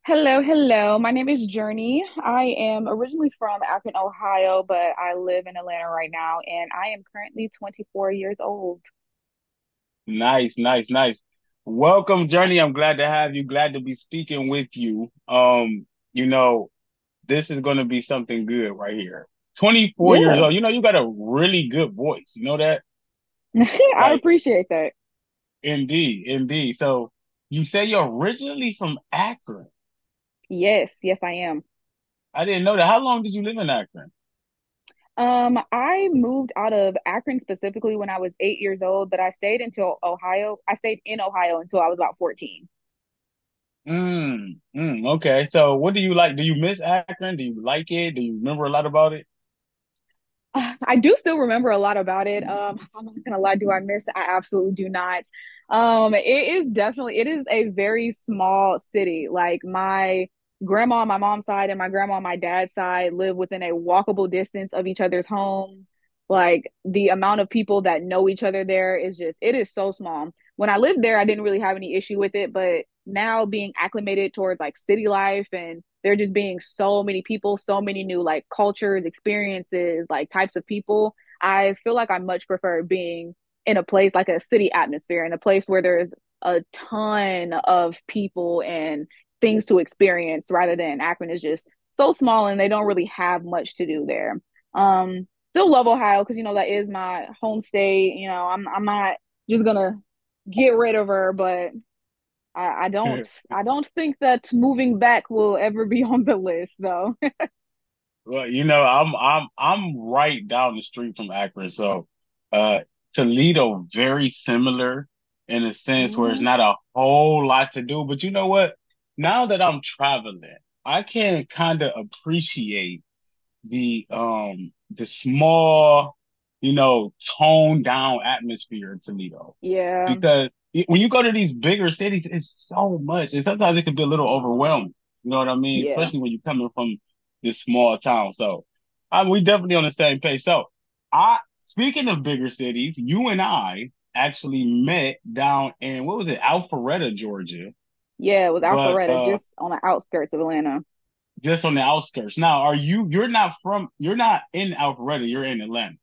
Hello, hello. My name is Journey. I am originally from Akron, Ohio, but I live in Atlanta right now, and I am currently 24 years old. Nice, nice, nice. Welcome, Journey. I'm glad to have you. Glad to be speaking with you. You know, this is going to be something good right here. 24 years Yeah, old. You got a really good voice. You know that? I Like, appreciate that. indeed, indeed. So you say you're originally from Akron. Yes, yes, I am. I didn't know that. How long did you live in Akron? I moved out of Akron specifically when I was 8 years old, but I stayed until Ohio. I stayed in Ohio until I was about 14. Okay. So what do you like? Do you miss Akron? Do you like it? Do you remember a lot about it? I do still remember a lot about it. I'm not gonna lie, do I miss it? I absolutely do not. It is a very small city. Like my grandma on my mom's side and my grandma on my dad's side live within a walkable distance of each other's homes. Like the amount of people that know each other there is just, it is so small. When I lived there, I didn't really have any issue with it, but now being acclimated towards like city life and there just being so many people, so many new like cultures, experiences, like types of people. I feel like I much prefer being in a place like a city atmosphere, in a place where there's a ton of people and things to experience rather than Akron is just so small and they don't really have much to do there. Still love Ohio because that is my home state. I'm not just gonna get rid of her, but I don't think that moving back will ever be on the list though. Well, I'm right down the street from Akron, so uh Toledo very similar in a sense where it's Hmm. not a whole lot to do. But you know what? Now that I'm traveling, I can kind of appreciate the small, toned down atmosphere in Toledo. Yeah, Because when you go to these bigger cities, it's so much, and sometimes it can be a little overwhelming. You know what I mean? yeah, Especially when you're coming from this small town. So, we definitely on the same page. So, I speaking of bigger cities, you and I actually met down in what was it, Alpharetta, Georgia, yeah. It was but Alpharetta, just on the outskirts of Atlanta. just on the outskirts. Now, you're not in Alpharetta, you're in Atlanta.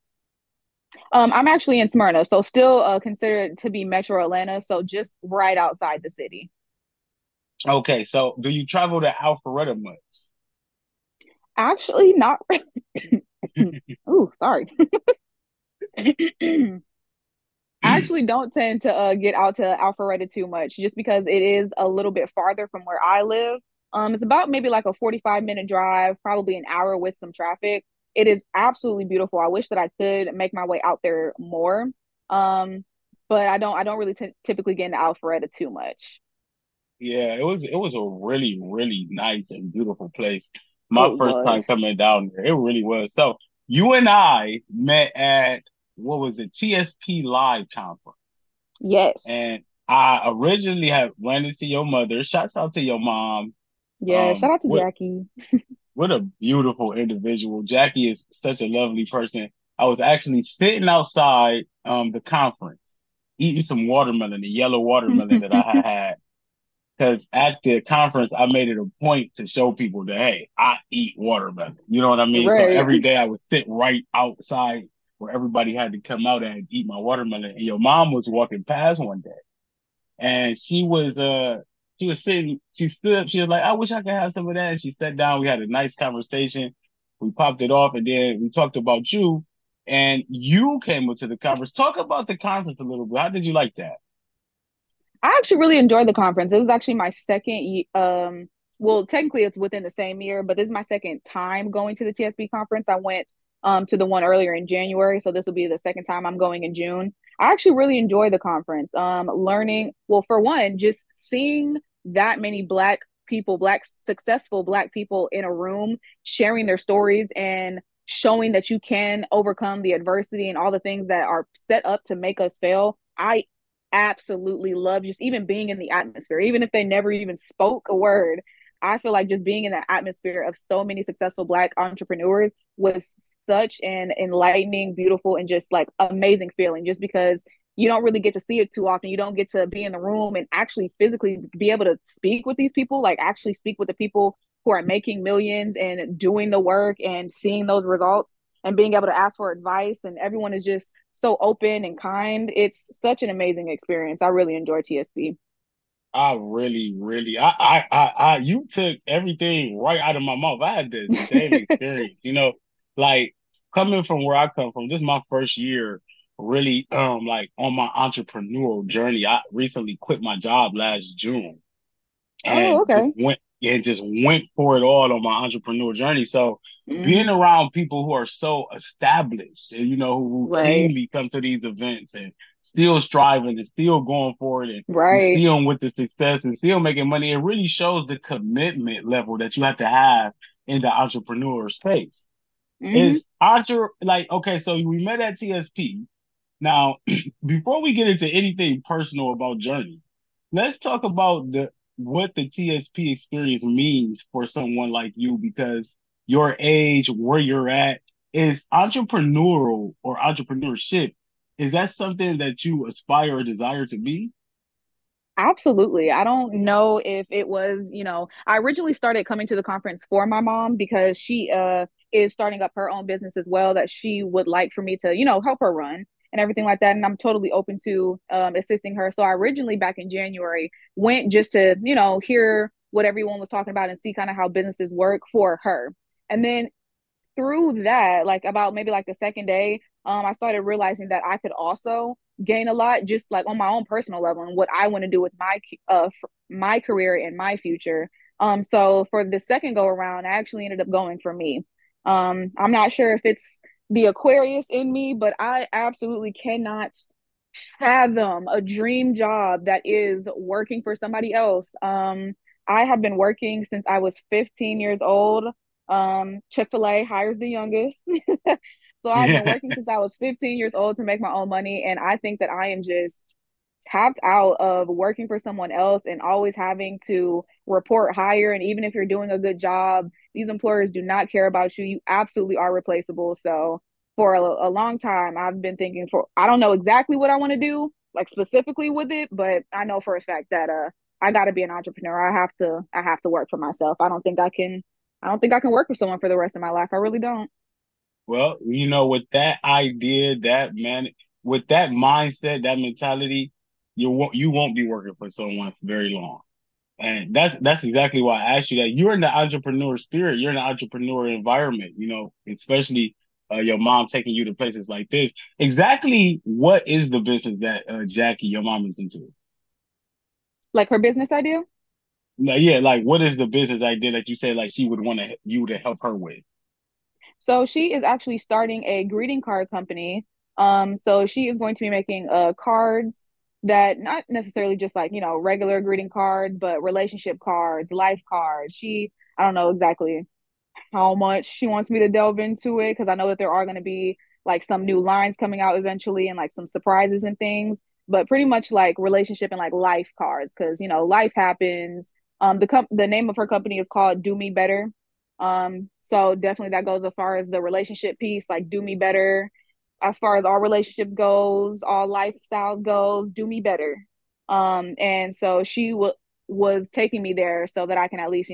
I'm actually in Smyrna, so still considered to be Metro Atlanta, so just right outside the city. Okay, so do you travel to Alpharetta much? Actually, not. Ooh, sorry. I actually don't tend to get out to Alpharetta too much just because it is a little bit farther from where I live. It's about maybe like a 45-minute drive, probably an hour with some traffic. It is absolutely beautiful. I wish that I could make my way out there more. Um, but I don't really typically get into Alpharetta too much. Yeah, it was a really, really nice and beautiful place. It My first was. time coming down there. It really was. So you and I met at what was it, TSP Live conference. Yes. And I originally had run into your mother. Shouts out to your mom. Yeah. Shout out to What Jackie. what a beautiful individual. Jackie is such a lovely person. I was actually sitting outside the conference, eating some watermelon, the yellow watermelon that I had. Because at the conference, I made it a point to show people that, hey, I eat watermelon. You know what I mean? So Right. every day I would sit right outside where everybody had to come out and eat my watermelon. And your mom was walking past one day and she was sitting, she stood up, she was like, I wish I could have some of that. And she sat down, we had a nice conversation. We popped it off and then we talked about you and you came up to the conference. Talk about the conference a little bit. How did you like that? I actually really enjoyed the conference. It was actually my well, technically it's within the same year, but this is my second time going to the TSB conference. I went to the one earlier in January, so this will be the second time I'm going in June. I actually really enjoy the conference. Learning, well, for one, just seeing that many black people, successful black people in a room sharing their stories and showing that you can overcome the adversity and all the things that are set up to make us fail. I absolutely love just even being in the atmosphere, even if they never even spoke a word. I feel like just being in the atmosphere of so many successful Black entrepreneurs was such an enlightening, beautiful, and just like amazing feeling just because you don't really get to see it too often. You don't get to be in the room and actually physically be able to speak with these people, like actually speak with the people who are making millions and doing the work and seeing those results and being able to ask for advice. And everyone is just so open and kind. It's such an amazing experience. I really enjoy TSP. I really, really, you took everything right out of my mouth. I had the same experience, like coming from where I come from, this is my first year really, like on my entrepreneurial journey. I recently quit my job last June Oh, okay. and just went for it all on my entrepreneur journey. So being Hmm. around people who are so established and who Right. routinely come to these events and still striving and still going for it, and you Right. see them with the success and still making money, it really shows the commitment level that you have to have in the entrepreneur space. Hmm. Is entre like okay, so we met at TSP. Now, before we get into anything personal about Journey, let's talk about the what the TSP experience means for someone like you because your age, where you're at, is entrepreneurial or entrepreneurship. Is that something that you aspire or desire to be? Absolutely. I don't know if it was, I originally started coming to the conference for my mom because she is starting up her own business as well that she would like for me to, help her run and everything like that. And I'm totally open to assisting her. So I originally back in January went just to, hear what everyone was talking about and see kind of how businesses work for her. And then through that, like about maybe like the second day, I started realizing that I could also gain a lot just like on my own personal level and what I want to do with my career and my future. So for the second go around, I actually ended up going for me. I'm not sure if it's the Aquarius in me, but I absolutely cannot fathom a dream job that is working for somebody else. I have been working since I was 15 years old. Chick-fil-A hires the youngest. So I've been Yeah. working since I was 15 years old to make my own money. And I think that I am just tapped out of working for someone else and always having to report higher. And even if you're doing a good job, these employers do not care about you. You absolutely are replaceable. So for a long time, I've been thinking I don't know exactly what I want to do, like specifically with it, but I know for a fact that I got to be an entrepreneur. I have to work for myself. I don't think I can work with someone for the rest of my life. I really don't. Well, with that idea, with that mindset, that mentality, you won't be working for someone for very long. And that's exactly why I asked you that. You're in the entrepreneur spirit. You're in the entrepreneur environment. Especially your mom taking you to places like this. Exactly what is the business that Jackie, your mom, is into? Like her business idea. No, yeah, like what is the business idea that you say like she would want you to help her with? So she is actually starting a greeting card company. So she is going to be making cards that not necessarily just like, regular greeting cards, but relationship cards, life cards. I don't know exactly how much she wants me to delve into it because I know that there are going to be like some new lines coming out eventually and like some surprises and things, but pretty much like relationship and like life cards because life happens. The name of her company is called Do Me Better. So definitely that goes as far as the relationship piece, like do me better. As far as all relationships goes, all lifestyle goes, do me better. And so was taking me there so that I can at least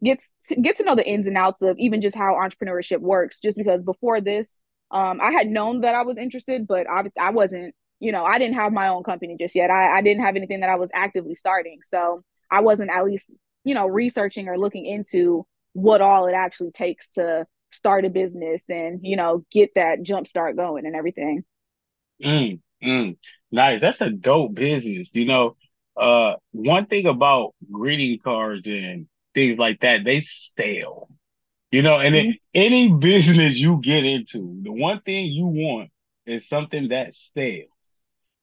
get get to know the ins and outs of even just how entrepreneurship works. Just because before this, I had known that I was interested, but I wasn't. I didn't have my own company just yet. I didn't have anything that I was actively starting, so I wasn't at least researching or looking into what all it actually takes to start a business and get that jump start going and everything. Mm, mm. Nice. That's a dope business. One thing about greeting cards and things like that, they stale. Mm-hmm. Any business you get into, the one thing you want is something that stales.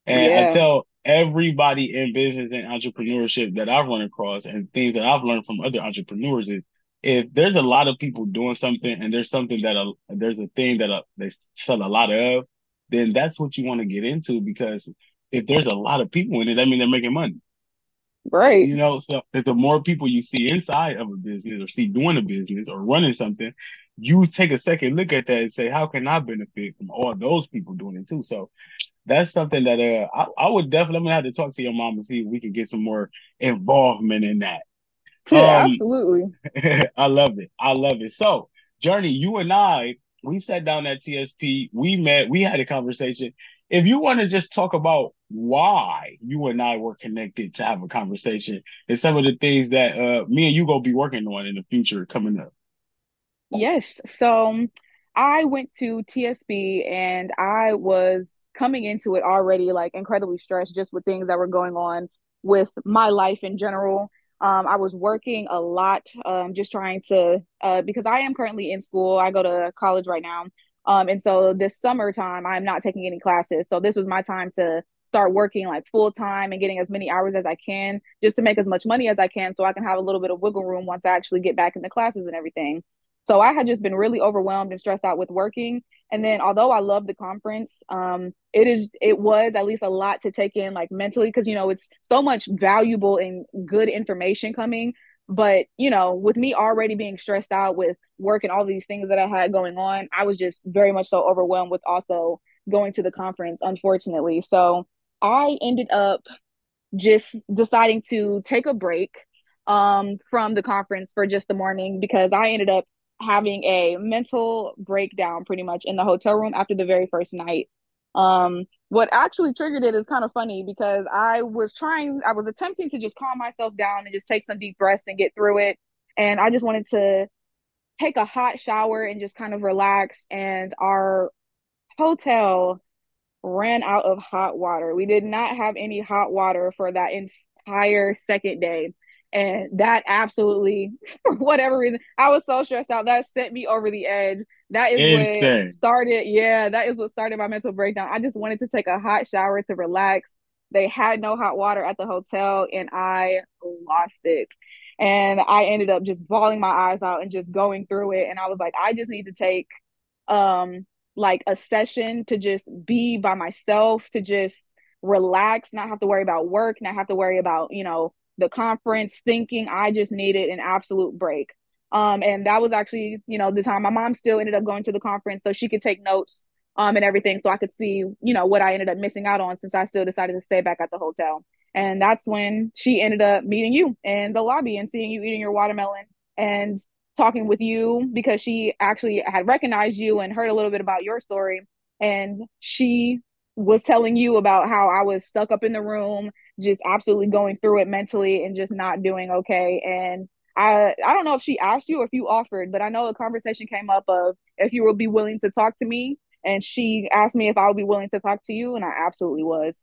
And I Yeah. tell everybody in business and entrepreneurship that I've run across and things that I've learned from other entrepreneurs is if there's a lot of people doing something and there's a thing that they sell a lot of, then that's what you want to get into because if there's a lot of people in it, that means they're making money. Right. So if the more people you see inside of a business or see doing a business or running something, you take a second look at that and say, how can I benefit from all those people doing it too? So that's something that I would definitely, I'm gonna have to talk to your mom and see if we can get some more involvement in that. Um, Absolutely. I love it. I love it. So, Journey, you and I, we sat down at TSP, we met, we had a conversation. If you want to just talk about why you and I were connected to have a conversation and some of the things that me and you gonna be working on in the future coming up. Yes. So I went to TSB and I was coming into it already like incredibly stressed just with things that were going on with my life in general. I was working a lot, just trying to, because I am currently in school. I go to college right now. And so this summertime, I'm not taking any classes. So this was my time to start working like full time and getting as many hours as I can just to make as much money as I can so I can have a little bit of wiggle room once I actually get back into classes and everything. So I had just been really overwhelmed and stressed out with working. And then although I love the conference, it was at least a lot to take in like mentally because it's so much valuable and good information coming. But with me already being stressed out with work and all these things that I had going on, I was just very much so overwhelmed with also going to the conference, unfortunately. So I ended up just deciding to take a break from the conference for just the morning because I ended up having a mental breakdown pretty much in the hotel room after the very first night. What actually triggered it is kind of funny because I was attempting to just calm myself down and just take some deep breaths and get through it. And I just wanted to take a hot shower and just kind of relax. And our hotel ran out of hot water. We did not have any hot water for that entire second day. And that absolutely, for whatever reason, I was so stressed out. That sent me over the edge. Insane. That is what started my mental breakdown. I just wanted to take a hot shower to relax. They had no hot water at the hotel, and I lost it. And I ended up just bawling my eyes out and just going through it. And I was like, I just need to take um like a session to just be by myself, to just relax, not have to worry about work, not have to worry about, the conference thinking. I just needed an absolute break. And that was actually, the time my mom still ended up going to the conference so she could take notes and everything so I could see, what I ended up missing out on since I still decided to stay back at the hotel. And that's when she ended up meeting you in the lobby and seeing you eating your watermelon and talking with you because she actually had recognized you and heard a little bit about your story. And she was telling you about how I was stuck up in the room, just absolutely going through it mentally and just not doing okay. And I don't know if she asked you or if you offered, but I know a conversation came up of if you would be willing to talk to me. And she asked me if I would be willing to talk to you, and I absolutely was.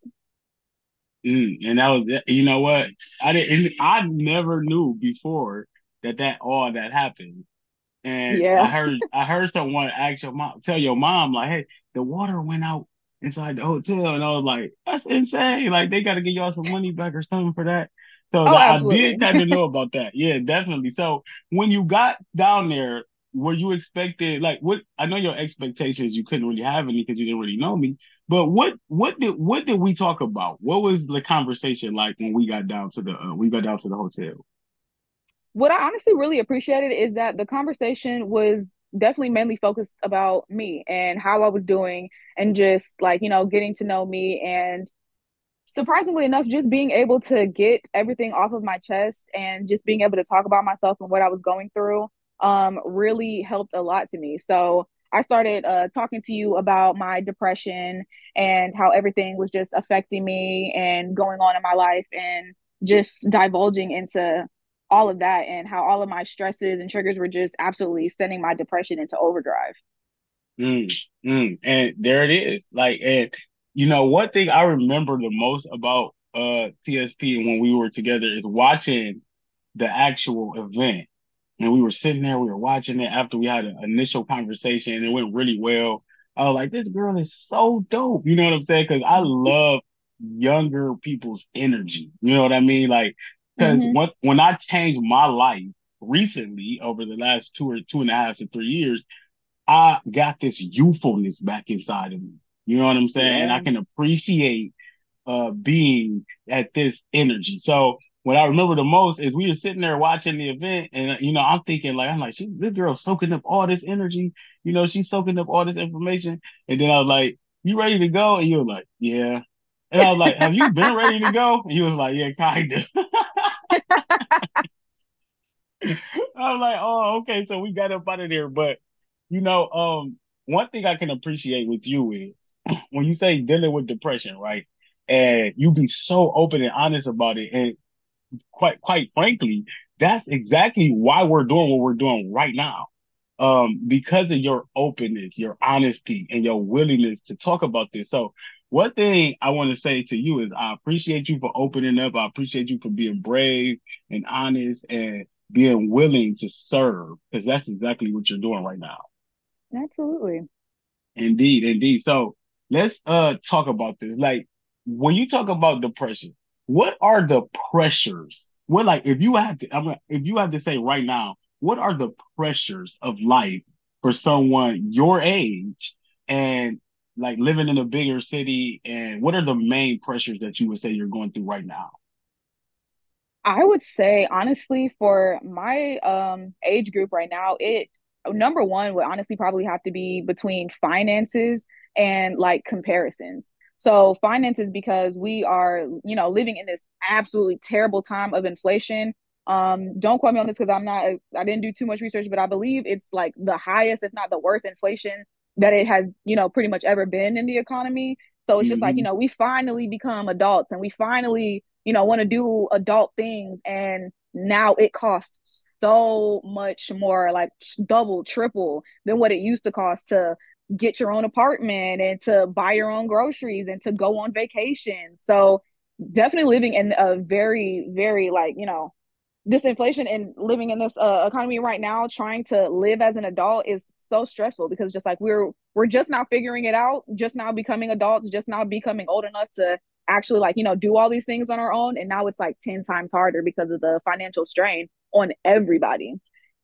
And that was, you know what? I never knew before that all that happened. And Yeah. I heard someone ask your mom, tell your mom, like, hey, the water went out inside the hotel. And I was like, that's insane. Like, they got to give y'all some money back or something for that. So Oh, that I absolutely. did kind of know about that. Yeah, definitely. So when you got down there, were you expected, like, what? I know your expectations, you couldn't really have any because you didn't really know me. But what did we talk about? What was the conversation like when we got down to the hotel? What I honestly really appreciated is that the conversation was definitely mainly focused about me and how I was doing and just like, getting to know me and surprisingly enough, just being able to get everything off of my chest and just being able to talk about myself and what I was going through really helped a lot to me. So I started talking to you about my depression and how everything was just affecting me and going on in my life and just divulging into all of that and how all of my stresses and triggers were just absolutely sending my depression into overdrive. Mm, and there it is. Like, and one thing I remember the most about TSP when we were together is watching the actual event. And we were sitting there, we were watching it after we had an initial conversation and it went really well. I was like, this girl is so dope. You know what I'm saying? Because I love younger people's energy. You know what I mean? Like, because Mm-hmm. when I changed my life recently over the last 2.5 to 3 years, I got this youthfulness back inside of me. You know what I'm saying? I Yeah. can appreciate being at this energy. So what I remember the most is we were sitting there watching the event, and I'm thinking like she's this girl soaking up all this energy. She's soaking up all this information, and then I was like. you ready to go? And you were like, yeah. And I was like, have you been ready to go? And he was like, yeah, kind of. I was like, oh, okay, so we got up out of there. But you know, one thing I can appreciate with you is when you say dealing with depression, right? And you be so open and honest about it. And quite frankly, that's exactly why we're doing what we're doing right now. Because of your openness, your honesty, and your willingness to talk about this. So, one thing I want to say to you is I appreciate you for opening up. I appreciate you for being brave and honest and being willing to serve, because that's exactly what you're doing right now. Absolutely. Indeed, indeed. So let's talk about this. Like when you talk about depression, what are the pressures? What like if you had to if you had to say right now, what are the pressures of life for someone your age and like living in a bigger city, and what are the main pressures that you would say you're going through right now? I would say honestly for my age group right now, it number one would honestly probably have to be between finances and like comparisons. So finances because we are, living in this absolutely terrible time of inflation. Don't quote me on this because I didn't do too much research, but I believe it's like the highest, if not the worst inflation that it has, pretty much ever been in the economy. So it's just like, Hmm. we finally become adults and we finally, want to do adult things. And now it costs so much more, like double, triple than what it used to cost to get your own apartment and to buy your own groceries and to go on vacation. So definitely living in a very, very like, this inflation and living in this economy right now, trying to live as an adult is so stressful because just like we're just now figuring it out, just now becoming adults, just now becoming old enough to actually like do all these things on our own, and now it's like 10 times harder because of the financial strain on everybody.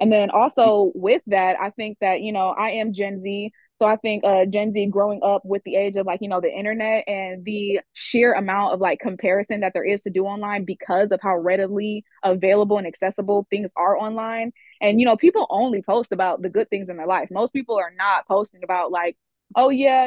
And then also with that, I think that I am Gen Z, so I think Gen Z growing up with the age of like, the internet and the sheer amount of like comparison that there is to do online because of how readily available and accessible things are online. And, people only post about the good things in their life. Most people are not posting about like, oh yeah,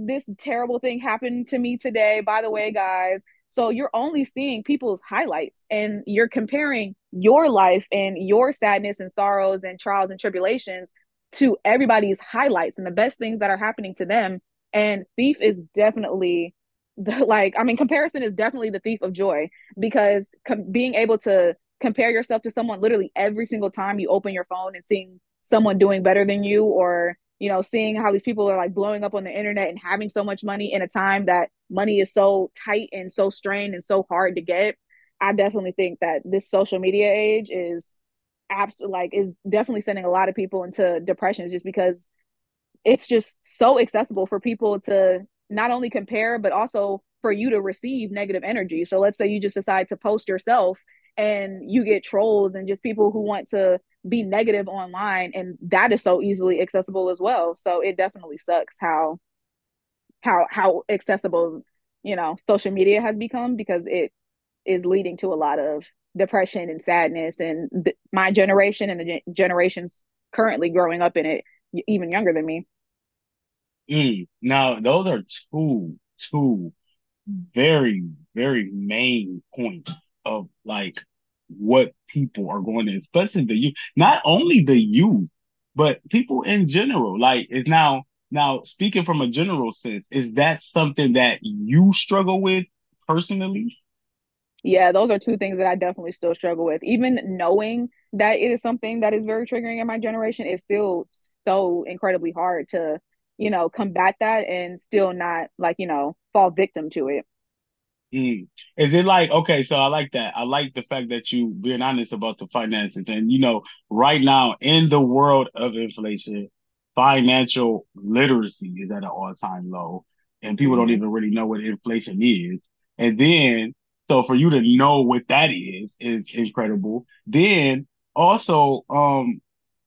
this terrible thing happened to me today, by the way, guys. So you're only seeing people's highlights and you're comparing your life and your sadness and sorrows and trials and tribulations to everybody's highlights and the best things that are happening to them. And thief is definitely like, I mean, comparison is definitely the thief of joy because being able to compare yourself to someone literally every single time you open your phone and seeing someone doing better than you, or seeing how these people are like blowing up on the internet and having so much money in a time that money is so tight and so strained and so hard to get. I definitely think that this social media age is absolutely like is definitely sending a lot of people into depressions just because it's just so accessible for people to not only compare but also for you to receive negative energy. So let's say you just decide to post yourself and you get trolls and just people who want to be negative online, and that is so easily accessible as well. So it definitely sucks how accessible social media has become because it is leading to a lot of depression and sadness, and my generation and the generations currently growing up in it even younger than me. Now, those are two very, very main points of like what people are going to, especially the youth, not only the youth, but people in general. Like, is now speaking from a general sense, is that something that you struggle with personally? Yeah, those are two things that I definitely still struggle with. Even knowing that it is something that is very triggering in my generation, it's still so incredibly hard to, combat that and still not like, fall victim to it. Mm. Is it like, okay, so I like that. I like the fact that you being honest about the finances. And right now in the world of inflation, financial literacy is at an all-time low. And people don't Hmm. even really know what inflation is. And then, so for you to know what that is incredible. Then also,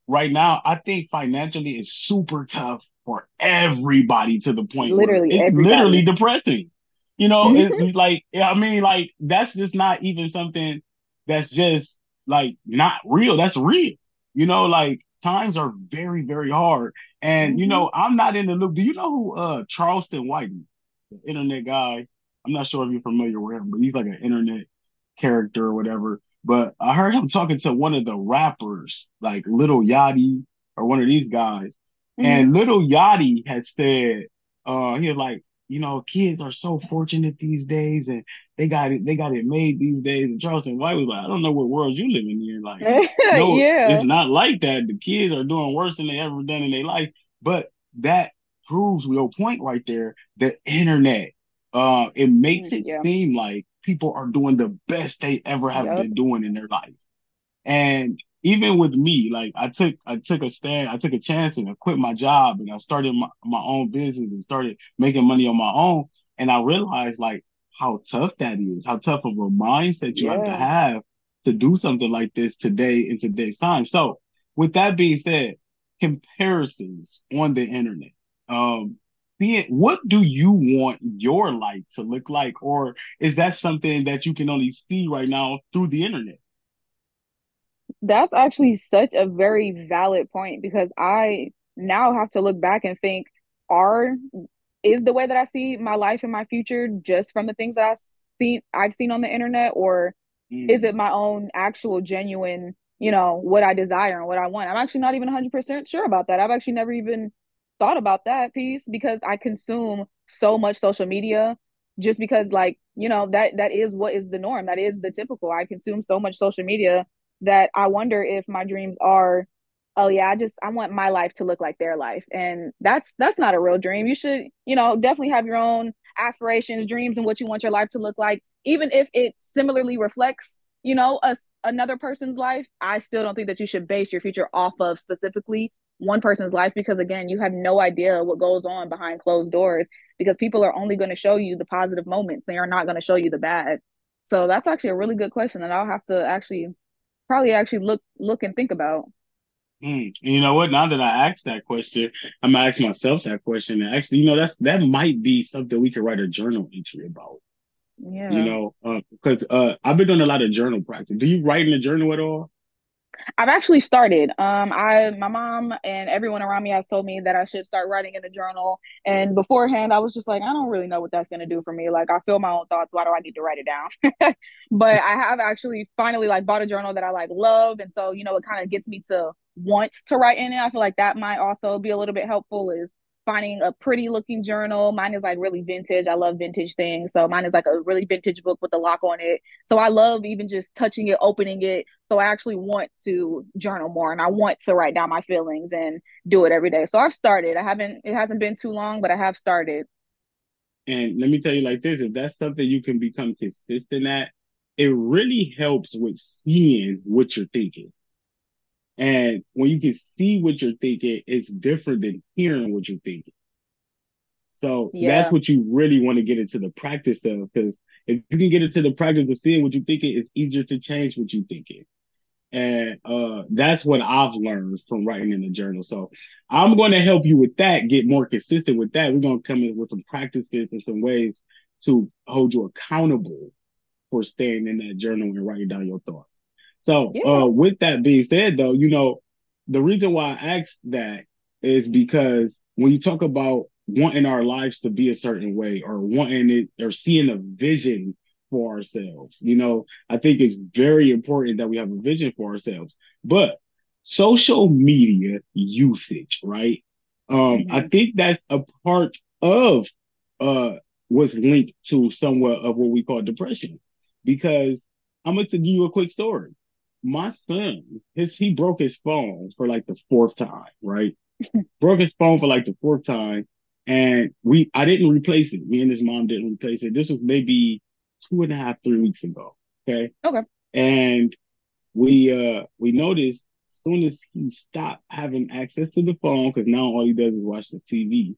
right now, I think financially is super tough for everybody to the point where Literally it's literally everybody. depressing. Hmm. It's like, I mean, like, that's just not even something that's just like not real. That's real. Like, times are very, very hard. And Hmm. I'm not in the loop. Do you know who Charleston White is? The internet guy. I'm not sure if you're familiar with him, but he's like an internet character or whatever. But I heard him talking to one of the rappers, like Little Yachty or one of these guys. Hmm. And Little Yachty had said, he was like, kids are so fortunate these days and they got it made these days. And Charleston White was like, I don't know what world you living in. Like, no, it's Yeah. not like that. The kids are doing worse than they ever done in their life. But that proves your point right there. The internet, it makes it Yeah. seem like people are doing the best they ever have Yep. been doing in their life. And even with me, like I took a stand, I took a chance and I quit my job and I started my own business and started making money on my own. And I realized like how tough that is, how tough of a mindset you Yeah. have to do something like this today in today's time. So with that being said, comparisons on the internet. Um, what do you want your life to look like? Or is that something that you can only see right now through the internet? That's actually such a very valid point because I now have to look back and think, are is the way that I see my life and my future just from the things that I've seen on the internet, or is it Mm. my own actual genuine, what I desire and what I want? I'm actually not even 100% sure about that. I've actually never even thought about that piece because I consume so much social media just because like, that is what is the norm. That is the typical. I consume so much social media that I wonder if my dreams are, oh yeah, I want my life to look like their life. And that's not a real dream. You should, definitely have your own aspirations, dreams, and what you want your life to look like. Even if it similarly reflects, another person's life, I still don't think that you should base your future off of specifically one person's life because again, you have no idea what goes on behind closed doors because people are only going to show you the positive moments. They are not going to show you the bad. So that's actually a really good question that I'll have to actually probably actually look and think about. Mm. You know what? Now that I asked that question, I'm gonna ask myself that question. And actually, that might be something we could write a journal entry about. Yeah. Because I've been doing a lot of journal practice. Do you write in a journal at all? I've actually started. My mom and everyone around me has told me that I should start writing in a journal. And beforehand, I was just like, I don't really know what that's going to do for me. Like, I feel my own thoughts. Why do I need to write it down? But I have actually finally like bought a journal that I like love, and so it kind of gets me to want to write in it. I feel like that might also be a little bit helpful. Is finding a pretty looking journal. Mine is like really vintage. I love vintage things. So mine is like a really vintage book with a lock on it. So I love even just touching it, opening it. So I actually want to journal more and I want to write down my feelings and do it every day. So I've started. It hasn't been too long, but I have started. And let me tell you like this, if that's something you can become consistent at, it really helps with seeing what you're thinking. And when you can see what you're thinking, it's different than hearing what you're thinking. So that's Yeah. what you really want to get into the practice of, because if you can get into the practice of seeing what you're thinking, it's easier to change what you're thinking. And that's what I've learned from writing in the journal. So I'm going to help you with that, get more consistent with that. We're going to come in with some practices and some ways to hold you accountable for staying in that journal and writing down your thoughts. So, Yeah. with that being said, though, the reason why I asked that is because when you talk about wanting our lives to be a certain way or wanting it or seeing a vision for ourselves, I think it's very important that we have a vision for ourselves. But social media usage, right? I Hmm. think that's a part of uh what's linked to somewhat of what we call depression because I'm gonna give you a quick story. My son, he broke his phone for like the fourth time, right? Broke his phone for like the fourth time, and I didn't replace it. Me and his mom didn't replace it. This was maybe 2.5, 3 weeks ago. Okay, Okay. and we noticed as soon as he stopped having access to the phone, because now all he does is watch the TV.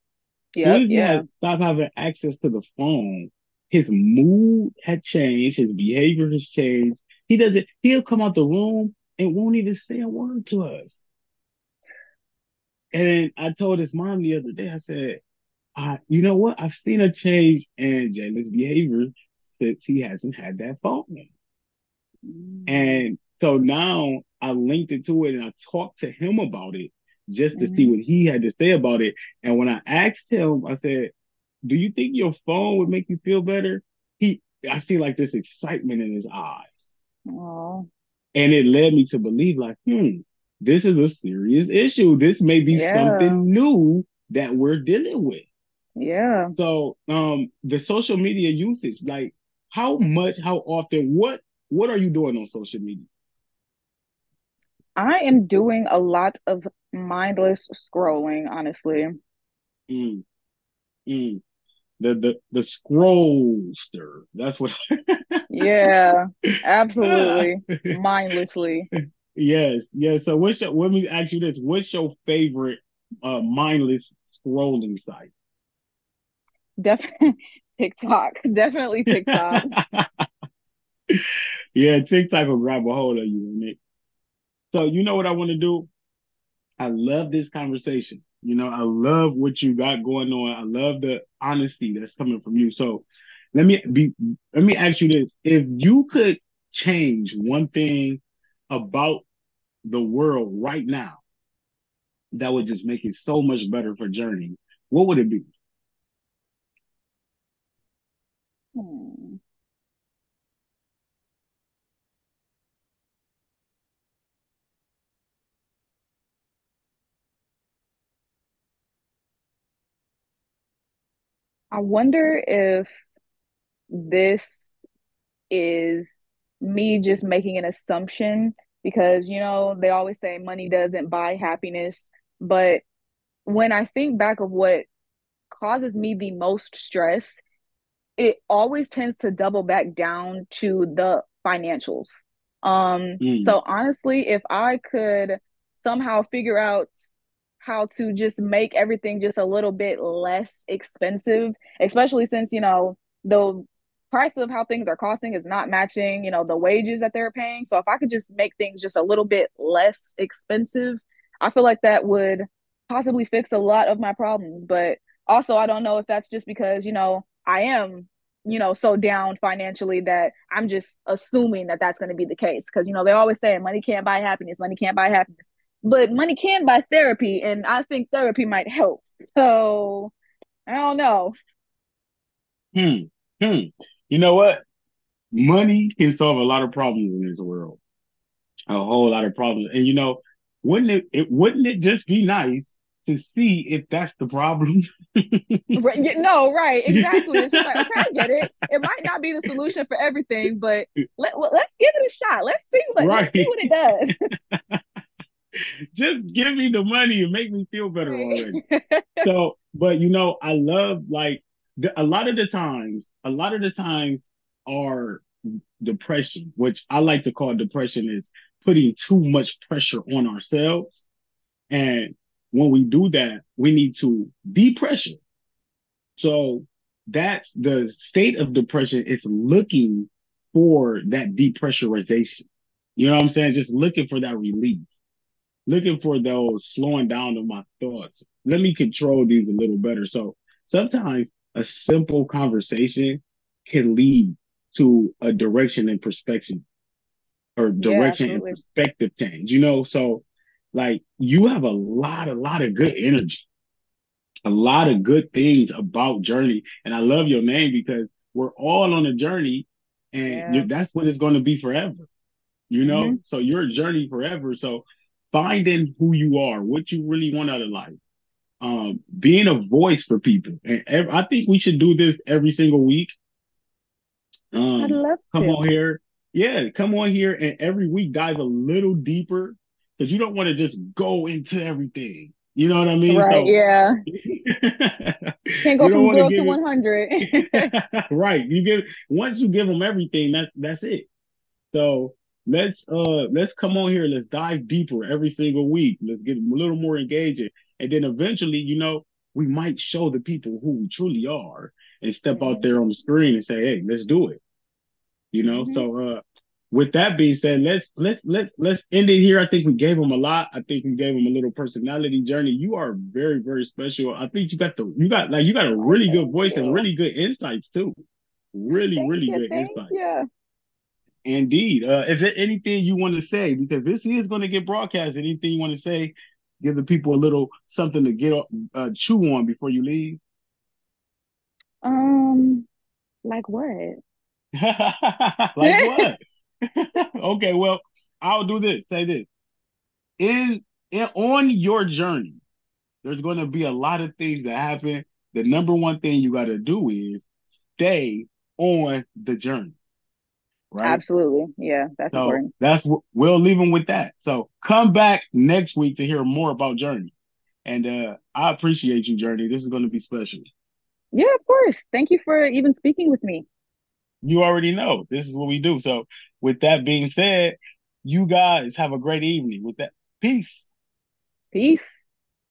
Soon Yep. as he Yeah. had stopped having access to the phone, his mood had changed, his behavior has changed. He'll come out the room and won't even say a word to us. And I told his mom the other day, I said, you know what? I've seen a change in Jalen's behavior since he hasn't had that phone. Mm. And so now I linked it to it and I talked to him about it just to see Hmm. what he had to say about it. And when I asked him, I said, "Do you think your phone would make you feel better?" He, I see like this excitement in his eyes, Oh, and it led me to believe, like, this is a serious issue. This may be yeah, something new that we're dealing with. yeah. So, the social media usage, like, how much, how often, what are you doing on social media? I am doing a lot of mindless scrolling, honestly. Mm, mm. The scrollster. That's what. Yeah, absolutely. Mindlessly. Yes, yes. So, let me ask you this: what's your favorite mindless scrolling site? Definitely TikTok. Definitely TikTok. Yeah, TikTok will grab a hold of you, Nick. So, you know what I want to do? I love this conversation. I love what you got going on. I love the honesty that's coming from you. So let me be let me ask you this. If you could change one thing about the world right now that would just make it so much better for Journey, what would it be? Hmm. I wonder if this is me just making an assumption because, they always say money doesn't buy happiness. But when I think back of what causes me the most stress, it always tends to double back down to the financials. Mm, So honestly, if I could somehow figure out how to just make everything just a little bit less expensive, especially since, the price of how things are costing is not matching, the wages that they're paying. So if I could just make things just a little bit less expensive, I feel like that would possibly fix a lot of my problems. But also, I don't know if that's just because, I am, so down financially that I'm just assuming that that's going to be the case. Because, they always say money can't buy happiness, money can't buy happiness. But money can buy therapy. And I think therapy might help. So I don't know. hmm, hmm. You know what? Money can solve a lot of problems in this world. A whole lot of problems. And wouldn't it just be nice to see if that's the problem? Right, no, right, exactly. It's just like, okay, I get it. It might not be the solution for everything, but let's give it a shot. Let's see Right. what it does. Just give me the money and make me feel better already. Right. So, but I love, like, a lot of the times our depression, which I like to call depression, is putting too much pressure on ourselves. And when we do that, we need to depressure. So that's the state of depression, is looking for that depressurization. You know what I'm saying? Just looking for that relief, looking for those slowing down of my thoughts. Let me control these a little better. So sometimes a simple conversation can lead to a direction and perspective, or Yeah, direction and absolutely. perspective change. So like, you have a lot of good energy, a lot of good things about Journey. And I love your name because we're all on a journey, and Yeah. that's what it's going to be forever. Hmm. So you're a journey forever. So finding who you are, what you really want out of life, being a voice for people. And I think we should do this every single week. I'd Um, love come to. on here. Yeah, come on here and every week dive a little deeper, because you don't want to just go into everything. You know what I mean? Right. So Yeah. you Can't go don't from want to zero to give 100. it right. Once you give them everything, that's it. So let's come on here. Let's dive deeper every single week. Let's get a little more engaging. And then eventually, we might show the people who we truly are and step out Hmm. there on the screen and say, hey, let's do it. Hmm. So with that being said, let's end it here. I think we gave them a lot. I think we gave them a little personality. Journey, you are very, very special. I think you got a Oh, really good thank voice and you. really good insights too. Really, Thank really you. good Thank insight. you. Indeed. Is there anything you want to say? Because this is going to get broadcast. Anything you want to say? Give the people a little something to get chew on before you leave. Um, like what? Like what? Okay, well, I'll do this. Say this. On your journey, there's going to be a lot of things that happen. The number one thing you got to do is stay on the journey, right? Absolutely. Yeah, that's So important. we'll leave them with that. So come back next week to hear more about Journey. And I appreciate you, Journey. This is going to be special. Yeah, of course. Thank you for even speaking with me. You already know this is what we do. So with that being said, you guys have a great evening. With that, peace. Peace.